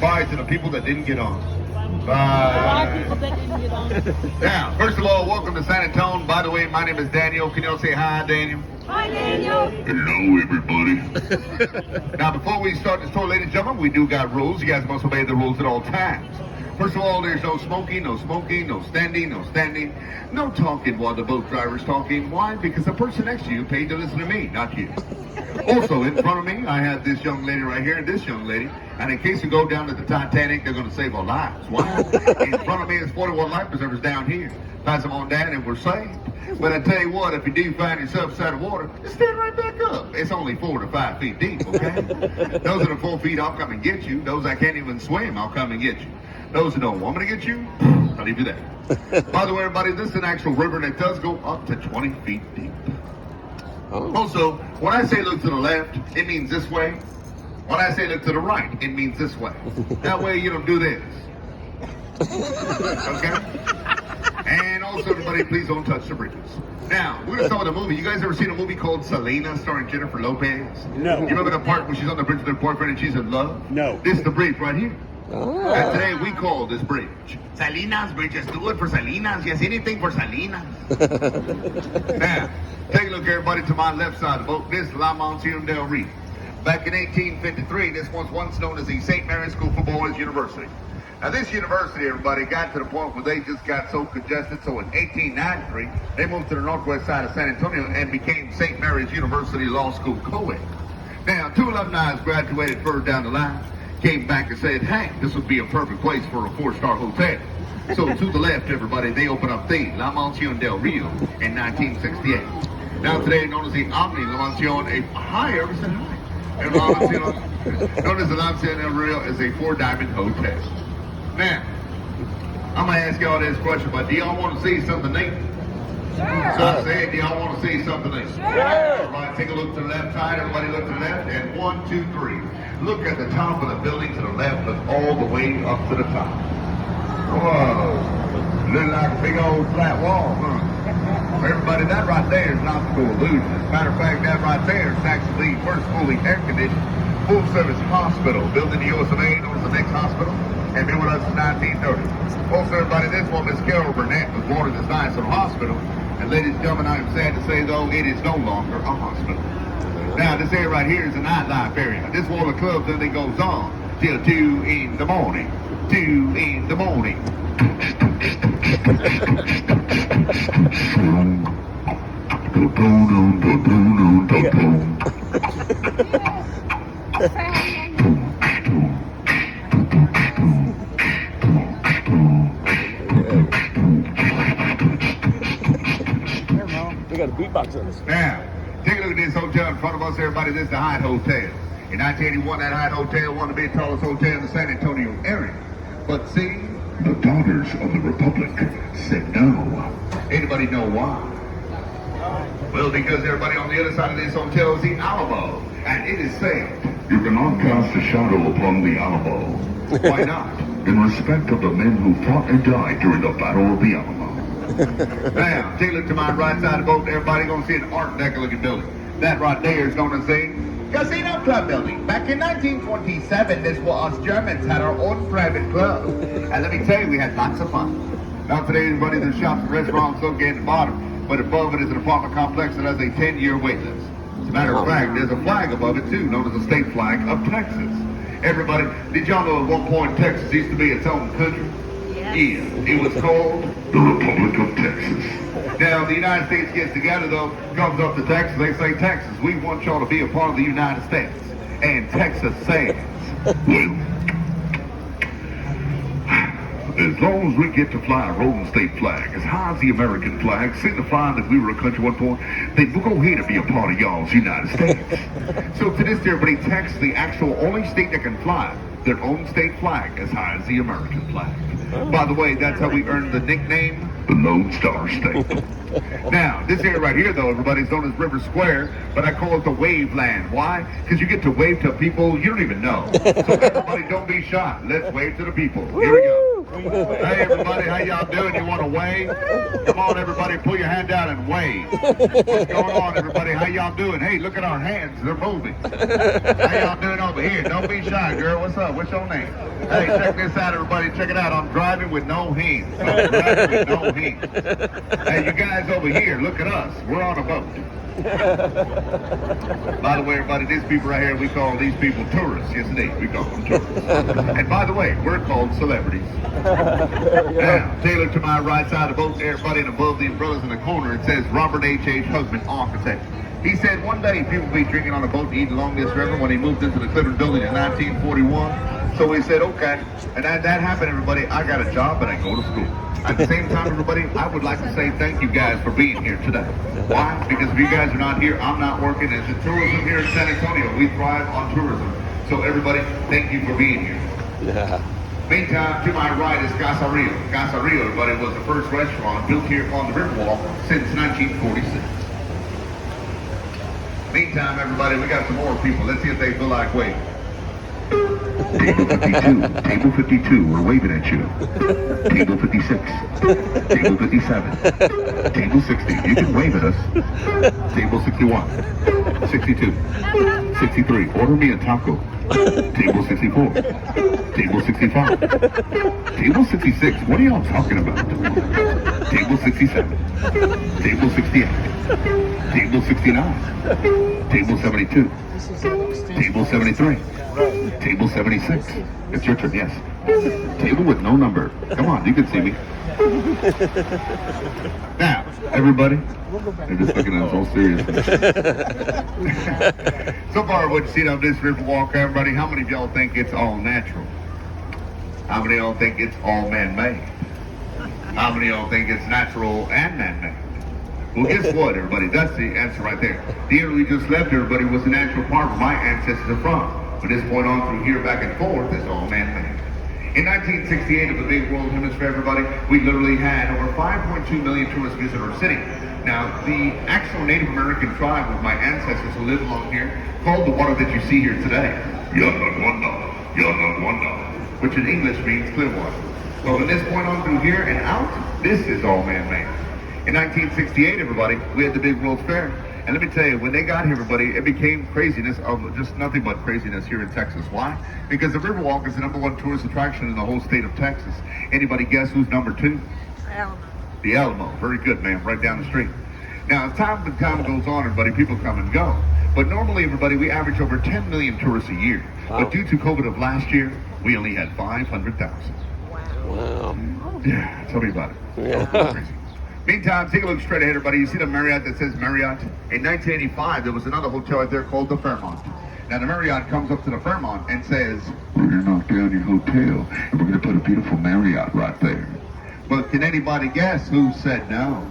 Bye to the people that didn't get on. Bye. Now, first of all, welcome to San Antonio. By the way, my name is Daniel. Can y'all say hi, Daniel? Hi, Daniel. Hello, everybody. Now, before we start this tour, ladies and gentlemen, we do got rules. You guys must obey the rules at all times. First of all, there's no smoking, no standing, no talking while the boat driver's talking. Why? Because the person next to you paid to listen to me, not you. Also, in front of me, I have this young lady right here and this young lady. And in case you go down to the Titanic, they're going to save our lives. Why? In front of me is 41 life preservers down here. Pass them on down and we're saved. But I tell you what, if you do find yourself inside of water, just stand right back up. It's only 4 to 5 feet deep, okay? Those that are 4 feet, I'll come and get you. Those that can't even swim, I'll come and get you. Those who don't want me to get you, I'll leave you there. By the way, everybody, this is an actual river and it does go up to 20 feet deep. Oh. Also, when I say look to the left, it means this way. When I say look to the right, it means this way. That way you don't do this. Okay? And also, everybody, please don't touch the bridges. Now, we're going to start with a movie. You guys ever seen a movie called Selena starring Jennifer Lopez? No. You remember the part where she's on the bridge with her boyfriend and she's in love? No. This is the bridge right here. Oh. And today we call this bridge Salinas Bridges. Do it for Salinas. Yes, anything for Salinas. Now, take a look, everybody, to my left side of the boat. This is La Monsieur Del Rio. Back in 1853, this was once known as the St. Mary's School for Boys University. Now, this university, everybody, got to the point where they just got so congested. So in 1893, they moved to the northwest side of San Antonio and became St. Mary's University Law School co-ed. Now, 2 alumni graduated further down the line, came back and said, hey, this would be a perfect place for a 4-star hotel. So to the left, everybody, they opened up the La Mansión Del Rio in 1968. Now today known as the Omni La Mansión, a higher, and La Mansión, known as the La Mansión Del Rio, is a 4-diamond hotel. Now, I'm going to ask y'all this question, but do y'all want to see something neat? Sure. So I said, do y'all want to see something neat? Sure. All right, take a look to the left side. Everybody look to the left. And 1, 2, 3. Look at the top of the building to the left. Look all the way up to the top. Whoa. Look like a big old flat wall, huh? Everybody, that right there is not the illusion. As a matter of fact, that right there is actually the first fully air-conditioned, full-service hospital built in the US of A, known as the next hospital, and been with us since 1930. Also, everybody, this one, Miss Carol Burnett, was born in this nice little hospital. And ladies and gentlemen, I'm sad to say, though, it is no longer a hospital. Now, this area right here is a nightlife area. This wall of clubs, and it goes on till 2 in the morning. 2 in the morning. They got a beatbox on us. Now, take a look at this hotel in front of us, everybody. This is the Hyatt Hotel. In 1981, that Hyatt Hotel wanted to be the tallest hotel in the San Antonio area. But see, the daughters of the Republic said no. Anybody know why? Well, because everybody on the other side of this hotel is the Alamo. And it is said, you cannot cast a shadow upon the Alamo. Why not? In respect of the men who fought and died during the Battle of the Alamo. Now, take a look to my right side of the boat. Everybody gonna see an Art Deco looking building. That right there is known as the Casino Club building. Back in 1927, this was us Germans had our own private club. And let me tell you, we had lots of fun. Now today, everybody, there's shops and restaurants located at the bottom, but above it is an apartment complex that has a 10-year wait list. As a matter of fact, there's a flag above it too, known as the state flag of Texas. Everybody, did y'all know at one point Texas used to be its own country? Yeah, it was called the Republic of Texas. Now, the United States gets together, though, comes up to Texas, they say, Texas, we want y'all to be a part of the United States. And Texas says, well, as long as we get to fly a rolling state flag, as high as the American flag, signifying that we were a country at one point, then we'll go ahead and be a part of y'all's United States. So to this day, everybody, Texas, the actual only state that can fly their own state flag as high as the American flag. By the way, that's how we earned the nickname, the Lone Star State. Now, this area right here, though, everybody, is known as River Square, but I call it the Wave Land. Why? Because you get to wave to people you don't even know. So everybody, don't be shy. Let's wave to the people. Here we go. Hey, everybody, how y'all doing? You want to wave? Come on, everybody, pull your hand out and wave. What's going on, everybody? How y'all doing? Hey, look at our hands. They're moving. How y'all doing over here? Don't be shy, girl. What's up? What's your name? Hey, check this out, everybody. Check it out. I'm driving with no hands. I'm driving with no hands. Hey, you guys over here, look at us. We're on a boat. By the way, everybody, these people right here, we call these people tourists. Yes, indeed, we call them tourists. And by the way, we're called celebrities. Now, Taylor to my right side of the boat, everybody, and above the umbrellas in the corner, it says Robert H. Husband, architect. He said one day people would be drinking on a boat and eating along this river when he moved into the Clifford building in 1941. So we said, okay. And that happened, everybody. I got a job, but I go to school. At the same time, everybody, I would like to say thank you guys for being here today. Why? Because if you guys are not here, I'm not working. As a tourism here in San Antonio, we thrive on tourism. So everybody, thank you for being here. Yeah. Meantime, to my right is Casa Rio. Casa Rio, everybody, was the first restaurant built here on the Riverwalk since 1946. Meantime, everybody, we got some more people. Let's see if they feel like waving. Table 52, table 52, we're waving at you. Table 56, table 57, table 60, you can wave at us. Table 61, 62, 63, order me a taco. Table 64, table 65, table 66, what are y'all talking about? Table 67, table 68, table 69, table 72, table 73, table 76. It's your turn, yes. Table with no number. Come on, you can see me. Now, everybody, they're just looking at us all serious. So far, what you seen on this Riverwalk, everybody, how many of y'all think it's all natural? How many of y'all think it's all man-made? How many of y'all think it's natural and man-made? Well, guess what, everybody? That's the answer right there. The area we just left, everybody, was the natural part where my ancestors are from. From this point on through here, back and forth, it's all man-made. In 1968, of the big world hemisphere, everybody, we literally had over 5.2 million tourists visit our city. Now, the actual Native American tribe of my ancestors who live along here called the water that you see here today, Yunagwanda, which in English means clear water. So from this point on through here and out, this is all man-made. In 1968, everybody, we had the big World's Fair. And let me tell you, when they got here, everybody, it became craziness of just nothing but craziness here in Texas. Why? Because the Riverwalk is the #1 tourist attraction in the whole state of Texas. Anybody guess who's number 2? Alamo. The Alamo. Very good, ma'am. Right down the street. Now, as time goes on, everybody, people come and go. But normally, everybody, we average over 10 million tourists a year. Wow. But due to COVID of last year, we only had 500,000. Wow. Yeah, tell me about it. Yeah. Crazy. Meantime, take a look straight ahead, everybody. You see the Marriott that says Marriott? In 1985, there was another hotel out there called the Fairmont. Now, the Marriott comes up to the Fairmont and says, we're going to knock down your hotel, and we're going to put a beautiful Marriott right there. But can anybody guess who said no?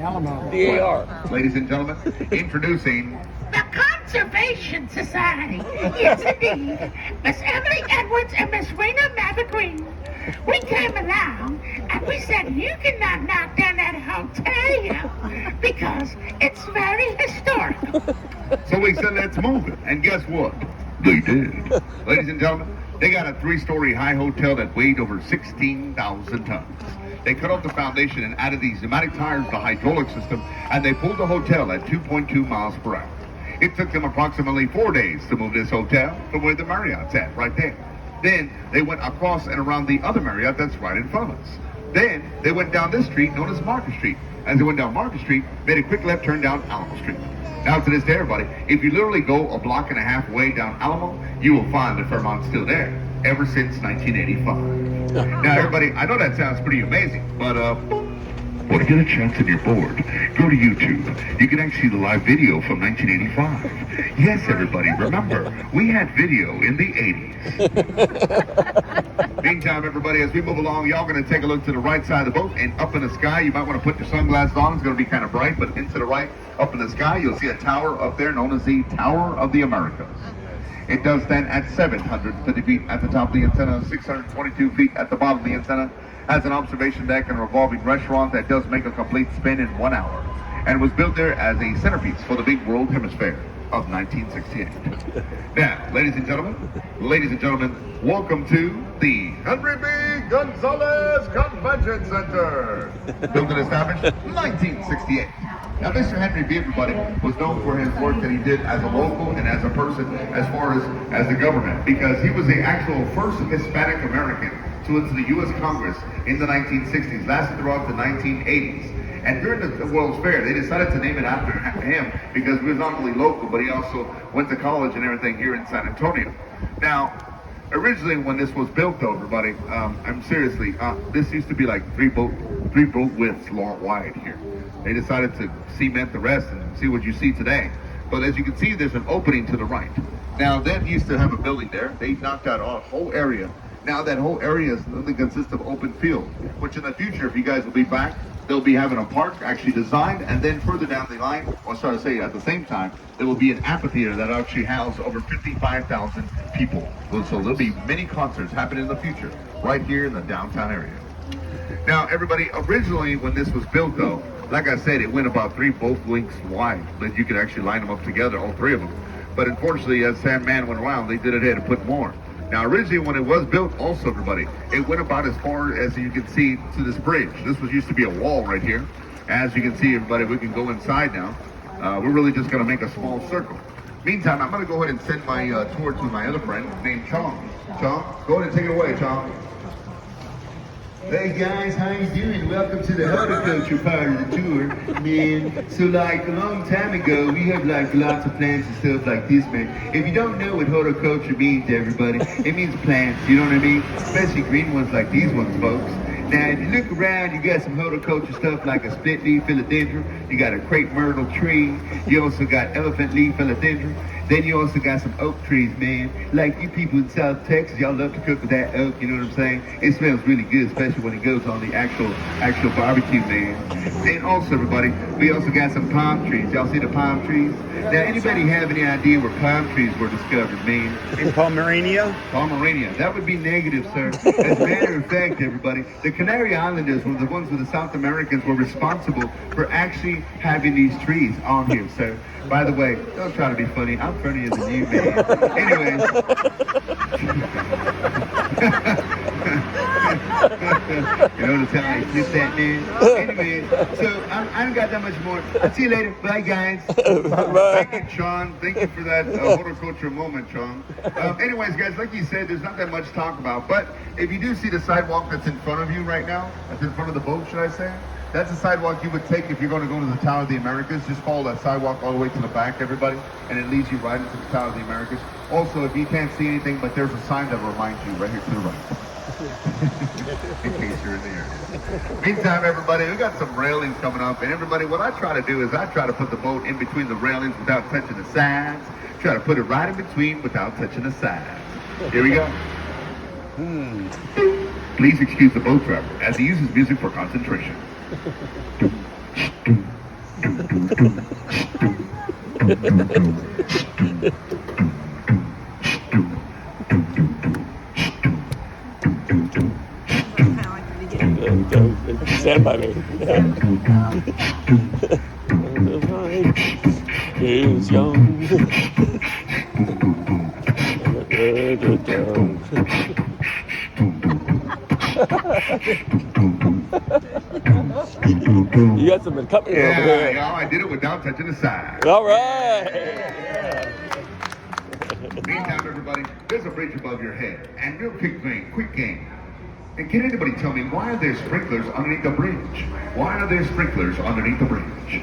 Alamo. DAR. Ladies and gentlemen, introducing The Conservation Society. Yes, indeed. Miss Emily Edwards and Miss Rena Maverick. We came along and we said, you cannot knock down that hotel because it's very historical. So we said, let's move it. And guess what? They did. Ladies and gentlemen, they got a 3-story high hotel that weighed over 16,000 tons. They cut off the foundation and added these pneumatic tires to the hydraulic system, and they pulled the hotel at 2.2 miles per hour. It took them approximately 4 days to move this hotel from where the Marriott's at, right there. Then they went across and around the other Marriott that's right in front of us. Then they went down this street known as Market Street. As they went down Market Street, made a quick left turn down Alamo Street. Now to this day, everybody, if you literally go a block and a half way down Alamo, you will find the Fairmont's still there, ever since 1985. Now everybody, I know that sounds pretty amazing, but when you get a chance and you're bored, go to YouTube. You can actually see the live video from 1985. Yes, everybody, remember, we had video in the 80s. Meantime, everybody, as we move along, y'all going to take a look to the right side of the boat, and up in the sky, you might want to put your sunglasses on. It's going to be kind of bright, but into the right, up in the sky, you'll see a tower up there known as the Tower of the Americas. It does stand at 750 feet at the top of the antenna, 622 feet at the bottom of the antenna, has an observation deck and a revolving restaurant that does make a complete spin in 1 hour, and was built there as a centerpiece for the big world hemisphere of 1968. Now, ladies and gentlemen, welcome to the Henry B. Gonzalez Convention Center. Built and established 1968. Now, Mr. Henry B., everybody, was known for his work that he did as a local and as a person as far as the government, because he was the actual first Hispanic American to enter the U.S. Congress in the 1960s, lasted throughout the 1980s. And during the World's Fair, they decided to name it after him because he was not only local, but he also went to college and everything here in San Antonio. Now, originally when this was built, though, everybody, I'm seriously, this used to be like three boat widths long wide here. They decided to cement the rest and see what you see today. But as you can see, there's an opening to the right. Now, that used to have a building there. They knocked out a whole area. Now that whole area only consists of open field, which in the future, if you guys will be back, they'll be having a park actually designed, and then further down the line, or sorry to say at the same time, there will be an amphitheater that actually house over 55,000 people. So there'll be many concerts happening in the future, right here in the downtown area. Now, everybody, originally when this was built, though, like I said, it went about 3 boat lengths wide, that you could actually line them up together, all 3 of them. But unfortunately, as Sandman went around, they did it ahead to put more. Now, originally, when it was built, also, everybody, it went about as far as you can see to this bridge. This was used to be a wall right here. As you can see, everybody, we can go inside now. We're really just going to make a small circle. Meantime, I'm going to go ahead and send my tour to my other friend named Chong. Chong, go ahead and take it away, Chong. Hey guys, how you doing? Welcome to the horticulture part of the tour, man. So like a long time ago, we have like lots of plants and stuff like this, man. If you don't know what horticulture means, everybody, it means plants, you know what I mean? Especially green ones like these ones, folks. Now, if you look around, you got some horticulture stuff like a split leaf philodendron, you got a crepe myrtle tree, you also got elephant leaf philodendron, then you also got some oak trees, man. Like you people in South Texas, y'all love to cook with that oak, you know what I'm saying? It smells really good, especially when it goes on the actual barbecue, man. And also, everybody, we also got some palm trees. Y'all see the palm trees? Now, anybody have any idea where palm trees were discovered, man? In Pomerania? Pomerania. That would be negative, sir. As a matter of fact, everybody, the Canary Islanders were the ones where the South Americans were responsible for actually having these trees on here, sir. By the way, don't try to be funny. I'm funnier than you, man. Anyways. You know the time I flip that, man. Anyway, so I don't got that much more. I'll see you later. Bye, guys. Bye. Thank you, Sean. Thank you for that horticulture moment, Sean. Anyways, guys, like you said, there's not that much to talk about. But if you do see the sidewalk that's in front of you right now, that's in front of the boat, should I say? That's the sidewalk you would take if you're going to go to the Tower of the Americas. Just follow that sidewalk all the way to the back, everybody, and it leads you right into the Tower of the Americas. Also, if you can't see anything, but there's a sign that reminds you right here to the right. In case you're in the area. Meantime, everybody, we got some railings coming up, and everybody, what I try to do is I try to put the boat in between the railings without touching the sides. Try to put it right in between without touching the sides. Here we go. Please excuse the boat driver as he uses music for concentration. Stand by me. Is young. You got some company over here. Yeah, I did it without touching the side. All right. Meantime, everybody, there's a bridge above your head. And real quick game. And can anybody tell me, why are there sprinklers underneath the bridge? Why are there sprinklers underneath the bridge?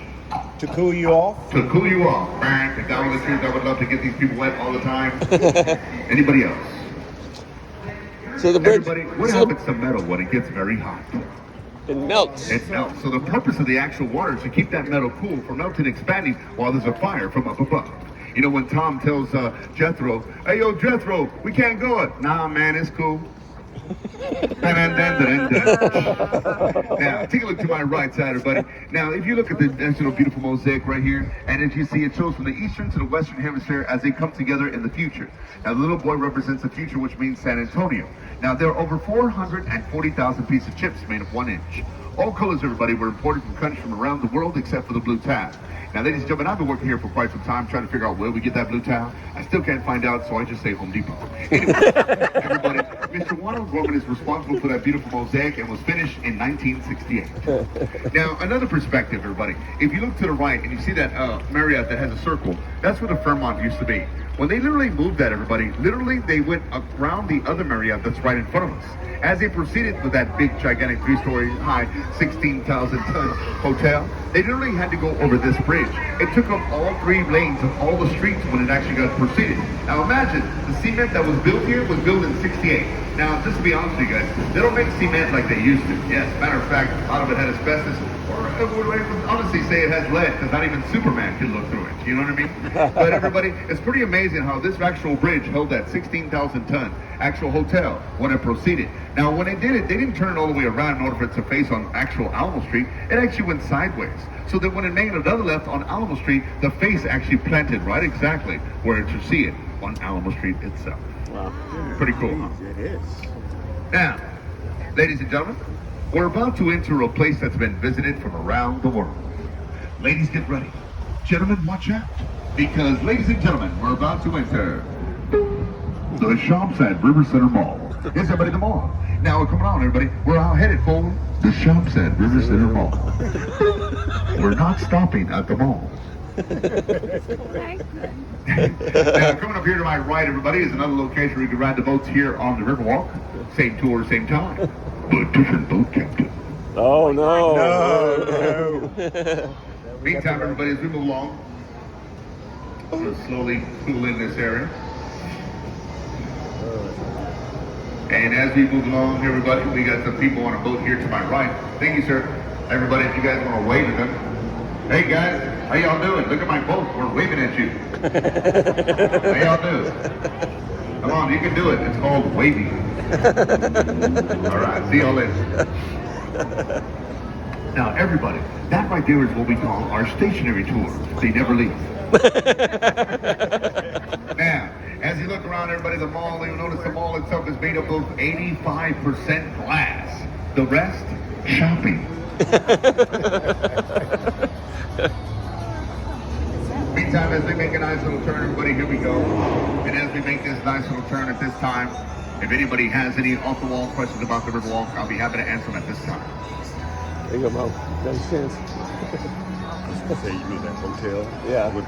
To cool you off? To cool you off. And down the truth, I would love to get these people wet all the time. Anybody else? So the bridge, Everybody, what happens to metal when it gets very hot? it melts. It melts. So the purpose of the actual water is to keep that metal cool from melting and expanding while there's a fire from up above. You know, when Tom tells Jethro, hey, yo, Jethro, we can't go it. Nah, man, it's cool. Now, take a look to my right side, everybody. Now, if you look at the national beautiful mosaic right here, and as you see, it shows from the eastern to the western hemisphere as they come together in the future. Now, the little boy represents the future, which means San Antonio. Now, there are over 440,000 pieces of chips made of 1 inch. All colors, everybody, were imported from countries from around the world except for the blue tab. Now, ladies and gentlemen, I've been working here for quite some time trying to figure out where we get that blue towel. I still can't find out, so I just say Home Depot. Anyway, everybody, Mr. Ronald Gorman is responsible for that beautiful mosaic and was finished in 1968. Now, another perspective, everybody. If you look to the right and you see that Marriott that has a circle, that's where the Fairmont used to be. When they literally moved that, everybody, literally they went around the other Marriott that's right in front of us. As they proceeded with that big, gigantic 3-story high, 16,000-ton hotel, they literally had to go over this bridge. It took up all 3 lanes of all the streets when it actually got proceeded. Now imagine, the cement that was built here was built in 68. Now, just to be honest with you guys, they don't make cement like they used to. Yes, matter of fact, a lot of it had asbestos, or I would honestly say it has lead, because not even Superman can look through it. You know what I mean? But everybody, it's pretty amazing how this actual bridge held that 16,000-ton actual hotel when it proceeded. Now, when they did it, they didn't turn it all the way around in order for it to face on actual Alamo Street. It actually went sideways. So that when it made another left on Alamo Street, the face actually planted right exactly where it should see it on Alamo Street itself. Wow. Pretty cool, huh? It is. Now, ladies and gentlemen, we're about to enter a place that's been visited from around the world. Ladies, get ready. Gentlemen, watch out. Because, ladies and gentlemen, we're about to enter the shops at River Center Mall. Yes, everybody, the mall. Now, come on, everybody. We're all headed for the shops at River Center Mall. We're not stopping at the mall. Now, coming up here to my right, everybody, is another location where you can ride the boats here on the Riverwalk. Same tour, same time, but different boat captain. Oh, no. No. Meantime, everybody, as we move along, we'll slowly cool in this area. And as we move along, everybody, we got some people on a boat here to my right. Thank you, sir. Everybody, if you guys want to wave at them. Hey, guys, how y'all doing? Look at my boat. We're waving at you. How y'all doing? Come on, you can do it. It's called waving. All right, see y'all later. Now, everybody, that right there is what we call our stationary tour. They never leave. Now, as you look around, everybody, the mall, you'll notice the mall itself is made up of 85% glass. The rest, shopping. Meantime, as we make a nice little turn, everybody, here we go. And as we make this nice little turn at this time, if anybody has any off-the-wall questions about the Riverwalk, I'll be happy to answer them at this time. There you go, Mo. Makes sense. Say you mean that hotel? Yeah. Would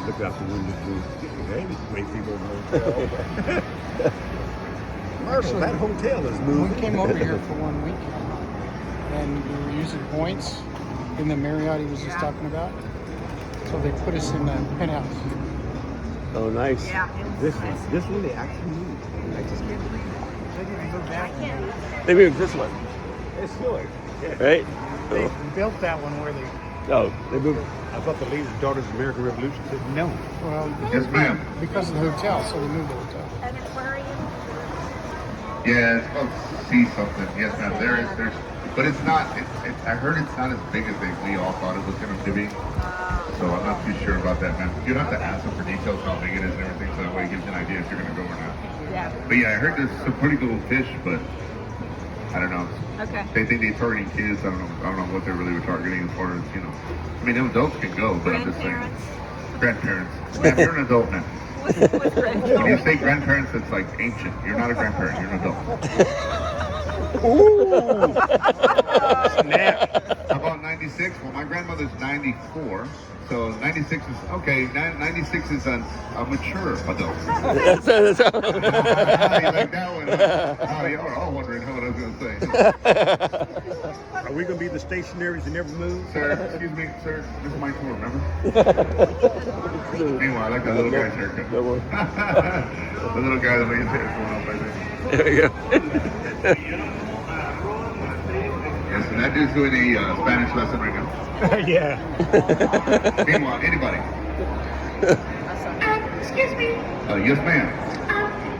look out the window too. Hey, great people in the hotel. Marshall, that hotel is moving. We came over here for 1 week, and we were using points in the Marriott he was just talking about. So they put us in the penthouse. Oh, nice. This one they actually moved. I just can't believe it. They didn't go back. They moved this one, It's good. Yeah. right? They Oh, built that one where they. they moved. I thought the leader of Daughters of the American Revolution said no. Well, Yes, ma'am. because of the hotel, so they moved the hotel. An aquarium? Yeah, it's called Sea something. Yes, ma'am. There's, but it's not. I heard it's not as big as we all thought it was going to be. So I'm not too sure about that, ma'am. You'd have to ask them for details how big it is and everything, so that way it gives you an idea if you're going to go or not. Yeah. But yeah, I heard there's some pretty cool fish, but I don't know. Okay. They think they're targeting kids. I don't know what they really were targeting as far as, you know. I mean, adults can go, but I'm just saying. Grandparents? Grandparents. Ma'am, you're an adult now. With When you grandchildren? say grandparents, it's like ancient. You're not a grandparent. You're an adult. How about 96? Well, my grandmother's 94. So 96 is, okay, 96 is a mature adult. That's You like that one? Huh? Oh, y'all are all wondering what I was going to say. Are we going to be the stationaries that never move? Sir, excuse me, sir. This is my tour, remember? Meanwhile, I like that little guy's haircut. That one. The little guy that made his hair going up right there. There you go. Yes, and that dude's doing a Spanish lesson right now. Yeah. Meanwhile, anybody? Excuse me. Yes, ma'am.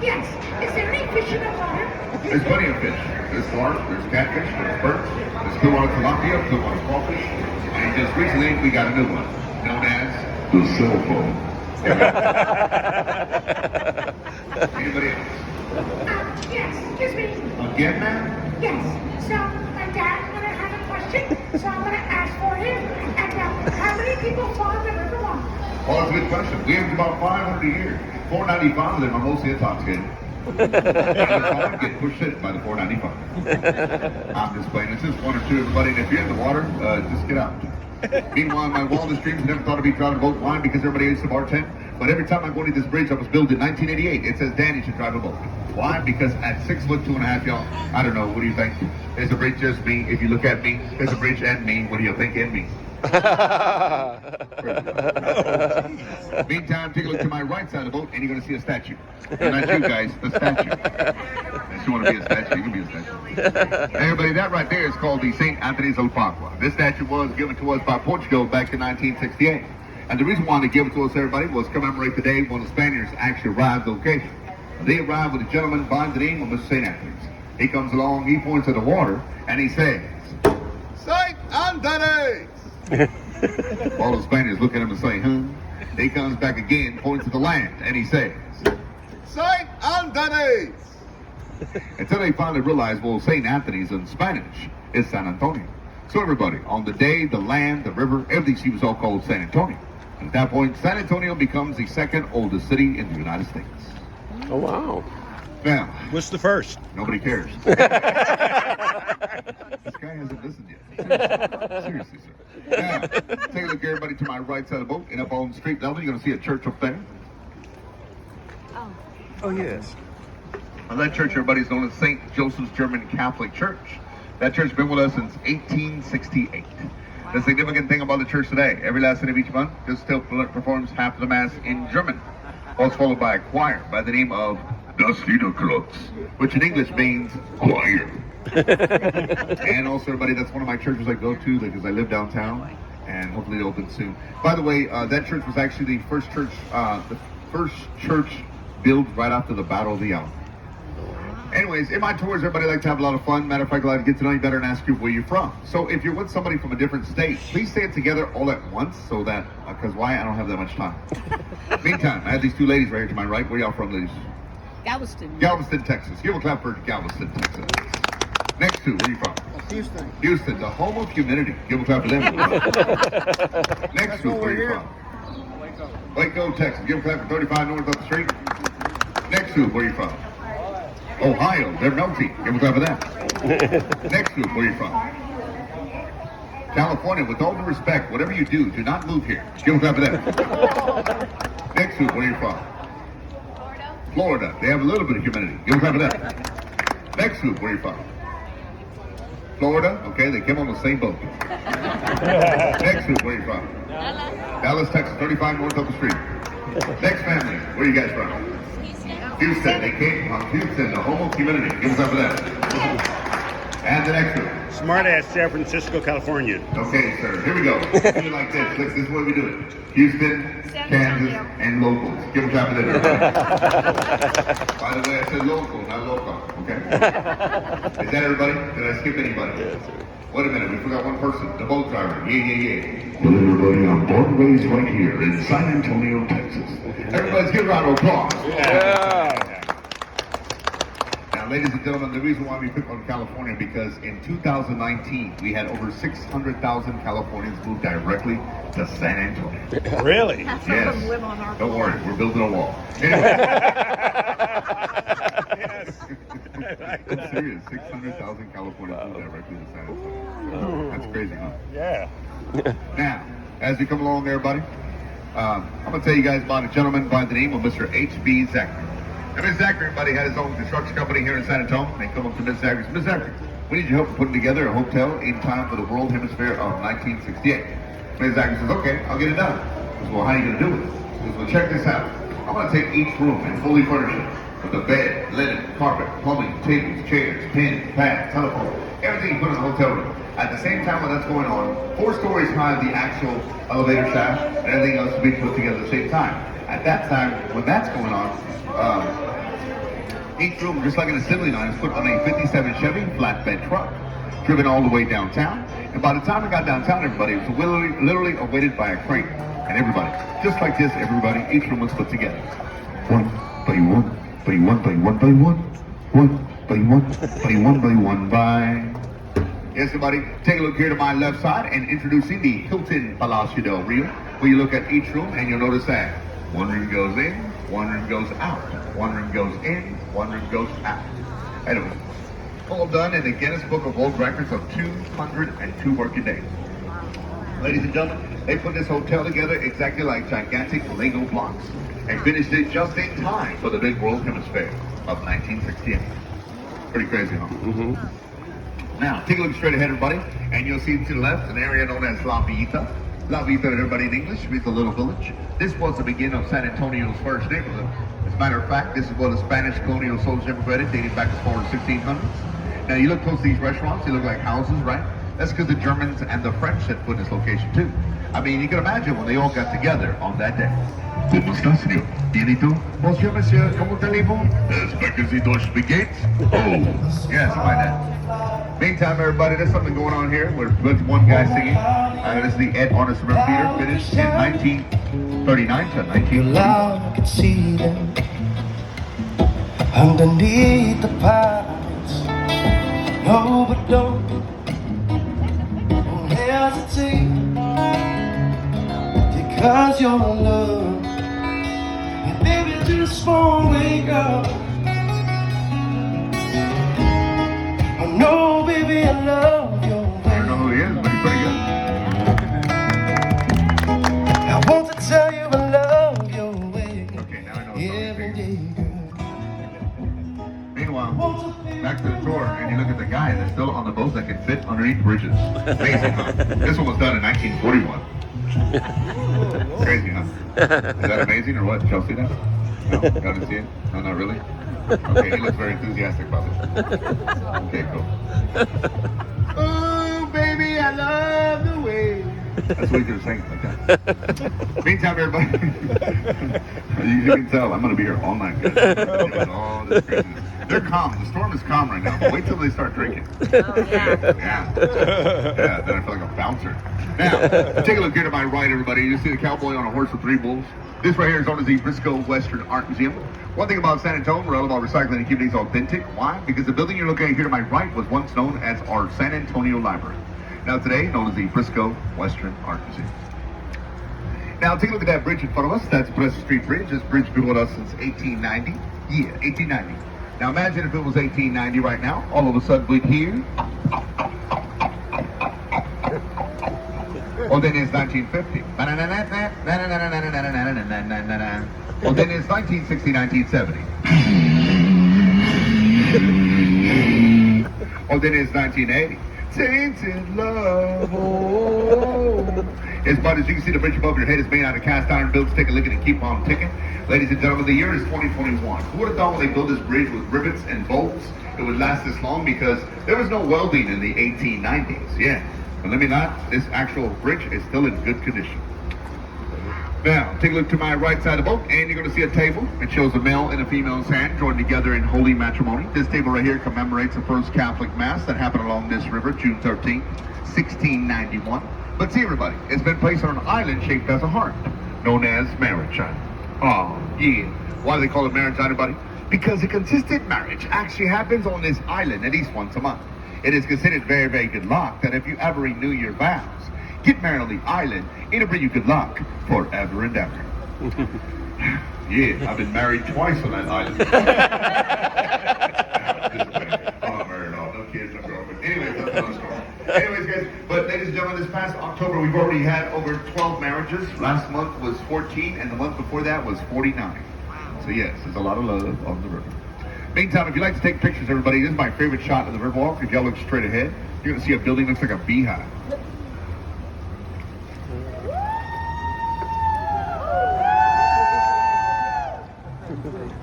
Yes. Is there any fish in the water? There's plenty of fish. There's carp, there's catfish, there's perch, there's Clearwater tilapia, Clearwater crawfish, and just recently we got a new one, known as the cell phone. Anybody else? Yes. Excuse me. Again, ma'am? Yes. So my dad wanna have a question, so I'm going to ask for him. And how many people farm the Riverwalk? Well, that's a good question. We have about 500 a year. 495 of them are mostly intoxicated. And the farm get pushed in by the 495. I'm just playing. It's just one or two, everybody. And if you're in the water, just get out. Meanwhile, my wildest dreams never thought I'd be driving a boat. Why? Because everybody used to bartend. But every time I go to this bridge that was built in 1988, it says Danny should drive a boat. Why? Because at 6 foot 2.5, y'all, I don't know. What do you think? There's a bridge, just me. If you look at me, there's a bridge and me. What do you think and me? Meantime, take a look to my right side of the boat, and you're going to see a statue. And not you guys, the statue. Unless you want to be a statue, you can be a statue. Everybody, that right there is called the St. Anthony's of Padua. This statue was given to us by Portugal back in 1968. And the reason why they gave it to us, everybody, was commemorate the day when the Spaniards actually arrived at the location. They arrived with a gentleman by the name of Mr. St. Anthony's. He comes along, he points at the water, and he says, St. Anthony's! All the Spaniards look at him and say, huh? He comes back again, points at the land, and he says, St. Anthony's! Until they finally realize, well, St. Anthony's in Spanish is San Antonio. So everybody, on the day, the land, the river, everything, she was all called San Antonio. And at that point, San Antonio becomes the second oldest city in the United States. Oh, wow. Now, What's the first? nobody cares. This guy hasn't listened yet. Seriously, sir. Now, take a look, everybody, to my right side of the boat, and up on street level, you're going to see a church up there. Oh, yes. Well, that church, everybody, is known as St. Joseph's German Catholic Church. That church has been with us since 1868. The significant thing about the church today, every last night of each month, just still performs half of the Mass in German. Also followed by a choir by the name of Das Liederkreuz, which in English means choir. And also, everybody, that's one of my churches I go to because I live downtown, and hopefully it opens soon. By the way, that church was actually the first church built right after the Battle of the Alamo. Anyways, in my tours, everybody likes to have a lot of fun. Matter of fact, I like to get to know you better and ask you where you're from. So if you're with somebody from a different state, please say it together all at once so that, because why? I don't have that much time. Meantime, I have these two ladies right here to my right. Where y'all from, ladies? Galveston. Galveston, Texas. Give a clap for Galveston, Texas. Next two, where are you from? Houston. Houston, the home of humidity. Give a clap for them. Next two, where are you from? Waco, Texas. Give a clap for 35 north up the street. Next two, where are you from? Ohio, they're melting. Give a clap for that. Next group, where are you from? California, with all due respect, whatever you do not move here. Give a clap for that. Next group, where are you from? Florida, they have a little bit of humidity. Give a clap for that. Next group, where are you from? Florida, okay, they came on the same boat. Next group, where are you from? Dallas, Texas, 35 north up the street. Next family, where are you guys from? Houston, they came from Houston, the home of humidity. Give us up for that. And the next one. Smart ass San Francisco, California. Okay, sir. Here we go. Do it like this. This is what we do it. Houston, Kansas, and locals. Give a clap for that. By the way, I said local, not local. Okay? Is that everybody? Did I skip anybody? Yes, sir. Wait a minute. We forgot one person. The boat driver. Yeah. Well, everybody, I'm born and raised right here in San Antonio, Texas. Everybody's give a round of applause. Yeah. Now, ladies and gentlemen, the reason why we picked on California because in 2019 we had over 600,000 Californians move directly to San Antonio. Really? Half of Yes. them live on our Don't floor. worry, we're building a wall. Anyway. Yes. I'm serious. 600,000 Californians move directly to San Antonio. That's crazy, huh? Yeah. Now, as we come along, everybody, I'm going to tell you guys about a gentleman by the name of Mr. H.B. Zachary. Now, Mr. Zachary, everybody, had his own construction company here in San Antonio. They come up to Mr. Zachary. Ms. Zachary, we need your help putting together a hotel in time for the World Hemisphere of 1968. Ms. Zachary says, okay, I'll get it done. He says, well, how are you going to do it? He says, well, check this out. I'm going to take each room and fully furnish it with a bed, linen, carpet, plumbing, tables, chairs, pens, pads, telephone, everything you put in a hotel room. At the same time when that's going on, 4 stories high the actual elevator shaft and everything else to be put together at the same time. At that time, when that's going on, each room, just like an assembly line, is put on a 57 Chevy flatbed truck, driven all the way downtown. And by the time it got downtown, everybody, it was literally awaited by a crane. And everybody, just like this, everybody, each room was put together. One by one, by one by one by one, one by one by one by one by. Yes, everybody, take a look here to my left side and introducing the Hilton Palacio Del Rio, where you look at each room and you'll notice that one room goes in, one room goes out, one room goes in, one room goes out. Anyway, all done in the Guinness Book of World Records of 202 working days. Ladies and gentlemen, they put this hotel together exactly like gigantic Lego blocks and finished it just in time for the big World Hemisphere of 1968. Pretty crazy, huh? Mm-hmm. Now, take a look straight ahead, everybody, and you'll see to the left an area known as La Villita. La Villita, everybody in English, means a little village. This was the beginning of San Antonio's first neighborhood. As a matter of fact, this is where the Spanish colonial soldiers immigrated, dating back as far as 1600s. Now, you look close to these restaurants, they look like houses, right? That's because the Germans and the French had put this location too. I mean, you can imagine when they all got together on that day. ¿Cómo está, señor? ¿Bien y tú? Bonjour, monsieur. ¿Cómo allez-vous? Speakers y dos spaghetti? Oh, yeah, something like that. Meantime, everybody, there's something going on here. With one guy singing. This is the Ed Arnest River Theater, finished in 1939 to 1940. I could see them underneath the pines. No, but don't hesitate, because your love, and baby, just won't wake up. Oh no, baby, I love your way. I don't know who he is, but he's pretty good. I want to tell you I love your way. Okay, now I know it's Every day, Meanwhile, back to the tour, and you look at the guy that's still on the boats that can fit underneath bridges. Amazing, huh? This one was done in 1941. Crazy, huh? Is that amazing or what? Did y'all see that? No? Y'all didn't see it? No, not really? Okay, he looks very enthusiastic about this. Okay, cool. Oh, baby, I love the way. That's what you're saying like that. Meantime, everybody, you can tell I'm going to be here all night. Guys. All this craziness. They're calm. The storm is calm right now. But wait till they start drinking. Oh, yeah. Yeah. Yeah, then I feel like a bouncer. Now, take a look here to my right, everybody. You see the cowboy on a horse with three bulls. This right here is known as the Frisco Western Art Museum. One thing about San Antonio, we're all about recycling and keeping things authentic. Why? Because the building you're looking at here to my right was once known as our San Antonio Library. Now today, known as the Frisco Western Art Museum. Now take a look at that bridge in front of us. That's Pleasant Street Bridge. This bridge has been with us since 1890. Yeah, 1890. Now imagine if it was 1890 right now. All of a sudden we'd hear. Well, then it's 1950. Well, then it's 1960, 1970. Well, then it's 1980. Tainted love. Oh. As far as you can see, the bridge above your head is made out of cast iron builds. Take a look at it, keep on ticking. Ladies and gentlemen, the year is 2021. Who would have thought when they built this bridge with rivets and bolts, it would last this long? Because there was no welding in the 1890s. Yeah. And let me not, this actual bridge is still in good condition. Now, take a look to my right side of the boat, and you're going to see a table. It shows a male and a female's hand joined together in holy matrimony. This table right here commemorates the first Catholic Mass that happened along this river, June 13, 1691. But see, everybody, it's been placed on an island shaped as a heart, known as Marriage Island. Oh, yeah. Why do they call it Marriage Island, everybody? Because a consistent marriage actually happens on this island at least once a month. It is considered very, very good luck that if you ever renew your vows, get married on the island, it'll bring you good luck forever and ever. Yeah, I've been married twice on that island. I'm not married at all. No kids, no girlfriend. Anyways, that's another story. Anyways, guys, but ladies and gentlemen, this past October, we've already had over 12 marriages. Last month was 14, and the month before that was 49. So yes, there's a lot of love on the river. Meantime, if you like to take pictures, everybody, this is my favorite shot of the Riverwalk. If y'all look straight ahead, you're going to see a building that looks like a beehive.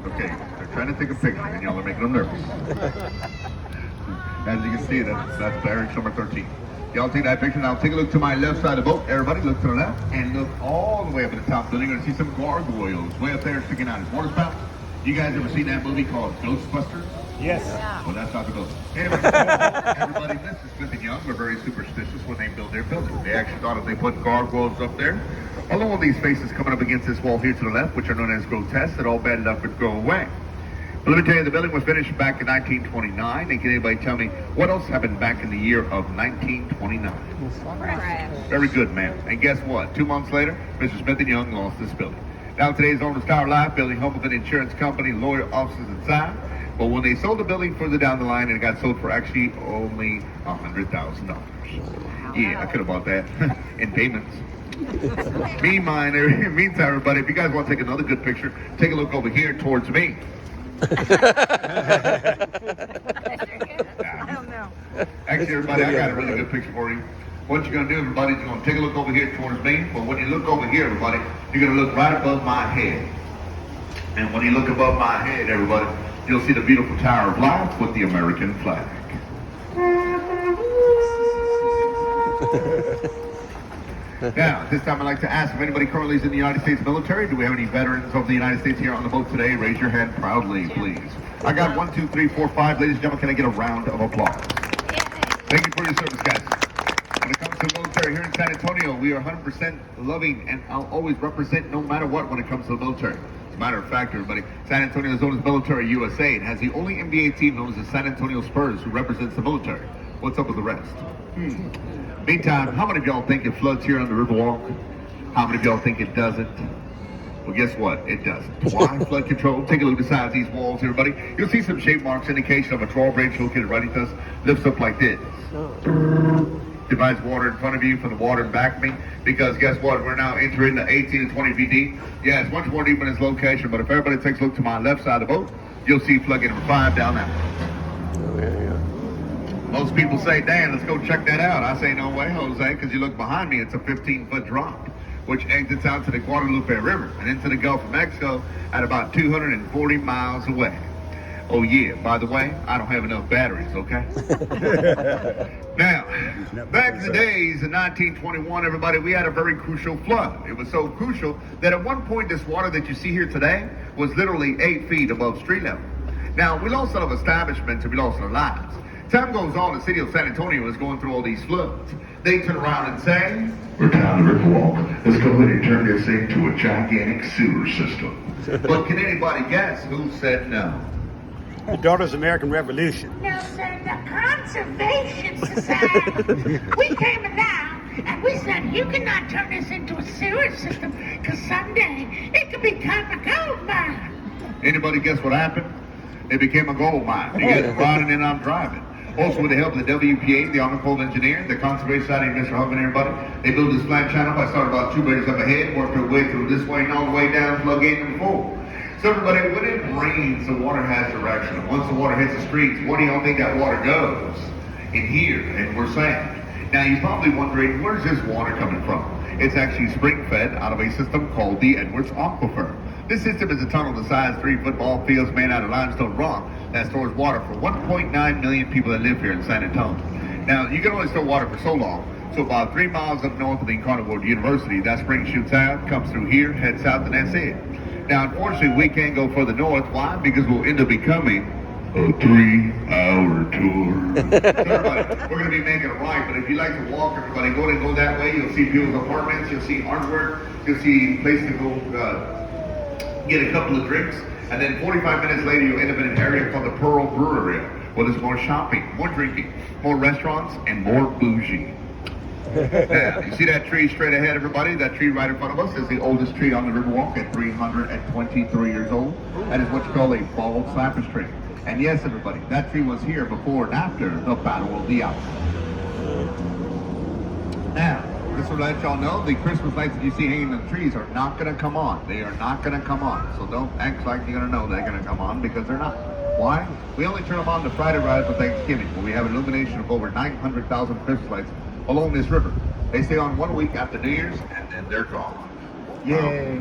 Okay, they're trying to take a picture, and y'all are making them nervous. As you can see, that's barracks number 13. Y'all take that picture. Now take a look to my left side of the boat. Everybody look to the left, and look all the way up at the top building. You're going to see some gargoyles way up there sticking out. It's water spout. You guys ever seen that movie called Ghostbusters? Yes. Well, that's not the ghost. Anyway, everybody, this is Smith & Young. We're very superstitious when they build their building. They actually thought if they put gargoyles up there, along with these faces coming up against this wall here to the left, which are known as grotesque, that all bad luck would go away. Let me tell you, the building was finished back in 1929. And can anybody tell me what else happened back in the year of 1929? Very good, ma'am. And guess what? 2 months later, Mr. Smith & Young lost this building. Now today's owner's Tower Life, building home with an insurance company, lawyer, offices inside. But when they sold the building further down the line, and it got sold for actually only $100,000. Yeah, I could have bought that in payments. Meantime, everybody, if you guys want to take another good picture, take a look over here towards me. I don't know. Actually, everybody, I got a really good picture for you. What you're going to do, everybody, is you're going to take a look over here towards me. But when you look over here, everybody, you're going to look right above my head. And when you look above my head, everybody, you'll see the beautiful Tower of Life with the American flag. Now, at this time, I'd like to ask if anybody currently is in the United States military. Do we have any veterans of the United States here on the boat today? Raise your hand proudly, please. I got 1, 2, 3, 4, 5. Ladies and gentlemen, can I get a round of applause? Thank you for your service, guys. When it comes to the military here in San Antonio, we are 100% loving, and I'll always represent no matter what when it comes to the military. As a matter of fact, everybody, San Antonio is known as Military USA and has the only NBA team known as the San Antonio Spurs who represents the military. What's up with the rest? Meantime, how many of y'all think it floods here on the Riverwalk? How many of y'all think it doesn't? Well, guess what? It doesn't. Why? Flood control. Take a look beside these walls, everybody. You'll see some shape marks, indication of a drawbridge located right at us. Lifts up like this. Divides water in front of you from the water in back of me. Because guess what? We're now entering the 18 to 20 feet deep. Yeah, it's much more deep in its location, but if everybody takes a look to my left side of the boat, you'll see floodgate number 5 down there. Most people say, Dan, let's go check that out. I say, no way, Jose, because you look behind me, it's a 15-foot drop, which exits out to the Guadalupe River and into the Gulf of Mexico at about 240 miles away. Oh, yeah, by the way, I don't have enough batteries, okay? Now, back in the days in 1921, everybody, we had a very crucial flood. It was so crucial that at one point, this water that you see here today was literally 8 feet above street level. Now, we lost a lot of establishments and we lost our lives. Time goes on, the city of San Antonio is going through all these floods. They turn around and say, We're down the Riverwalk. Let's go ahead and turn this into a gigantic sewer system. but can anybody guess who said no? The Daughters of American Revolution. No, sir, the Conservation Society. We came along and we said, you cannot turn this into a sewer system because someday it could become a gold mine. Anybody guess what happened? It became a gold mine. You guys are riding and I'm driving. Also, with the help of the WPA, the Army Corps of Engineers, the Conservation Society, and Mr. Hubbard and everybody, they built this flat channel. I started about 2 meters up ahead, worked our way through this way and all the way down to floodgate number 4. So everybody, when it rains, the water has direction. And once the water hits the streets, where do y'all think that water goes? In here, and we're saying. Now, you're probably wondering, where's this water coming from? It's actually spring-fed out of a system called the Edwards Aquifer. This system is a tunnel the size of 3 football fields made out of limestone rock that stores water for 1.9 million people that live here in San Antonio. Now, you can only store water for so long, so about 3 miles up north of the Incarnate University, that spring shoots out, comes through here, heads south, and that's it. Now, unfortunately, we can't go further north. Why? Because we'll end up becoming a 3-hour tour. So everybody, we're going to be making a right, but if you like to walk, everybody, go that way. You'll see people's apartments, you'll see artwork, you'll see places to go get a couple of drinks, and then 45 minutes later, you'll end up in an area called the Pearl Brewery, where there's more shopping, more drinking, more restaurants, and more bougie. Now, you see that tree straight ahead, everybody? That tree right in front of us is the oldest tree on the Riverwalk at 323 years old. That is what you call a bald cypress tree. And yes, everybody, that tree was here before and after the Battle of the Alps. Now, this will let y'all know the Christmas lights that you see hanging in the trees are not going to come on. They are not going to come on. So don't act like you're going to know they're going to come on, because they're not. Why? We only turn them on the Friday right for Thanksgiving, when we have an illumination of over 900,000 Christmas lights along this river. They stay on 1 week after New Year's, and then they're gone. Yay.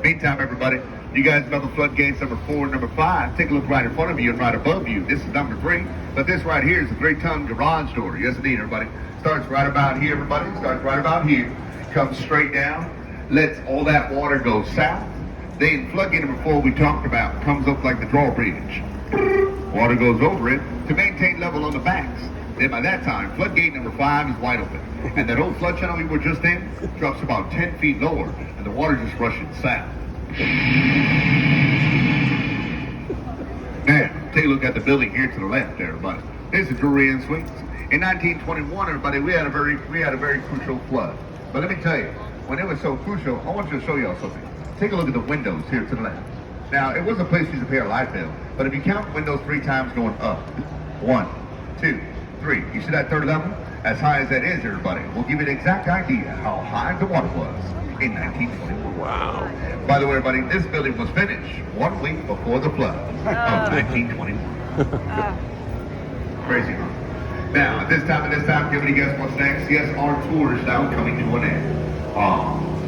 Meantime, everybody, you guys know the floodgates number 4 and number 5. Take a look right in front of you and right above you. This is number 3. But this right here is a 3-ton garage door. Yes, indeed, everybody. Starts right about here, everybody. Starts right about here. Comes straight down. Lets all that water go south. Then floodgate number 4 we talked about comes up like the drawbridge. Water goes over it to maintain level on the banks. Then by that time, floodgate number 5 is wide open. And that old flood channel we were just in drops about 10 feet lower, and the water just rushes south. Take a look at the building here to the left, everybody. This is Brewery and Suites. In 1921, everybody, we had a very crucial flood. But let me tell you, when it was so crucial, I want you to show y'all something. Take a look at the windows here to the left. Now, it was a place you used to pay a light bill, but if you count windows 3 times going up, 1, 2, 3. You see that third level? As high as that is, everybody, we'll give you an exact idea how high the water was in 1921. Wow. By the way, everybody, this building was finished 1 week before the flood of 1921. Crazy, huh? Now, at this time, can we guess what's next? Yes, our tour is now coming to an end.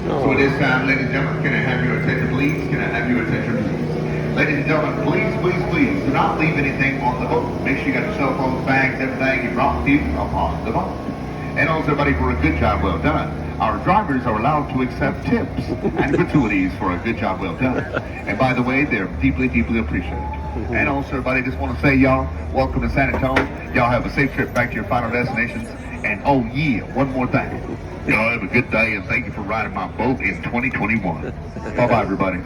So at this time, ladies and gentlemen, can I have your attention, please? Can I have your attention, please? Ladies and gentlemen, please, do not leave anything on the boat. Make sure you got your cell phones, bags, everything you brought with you upon the boat. And also, everybody, for a good job well done. Our drivers are allowed to accept tips and gratuities for a good job well done. And by the way, they're deeply, deeply appreciated. And also, everybody, just want to say, y'all, welcome to San Antonio. Y'all have a safe trip back to your final destinations. And oh yeah, one more thing. Y'all have a good day, and thank you for riding my boat in 2021. Bye-bye, everybody.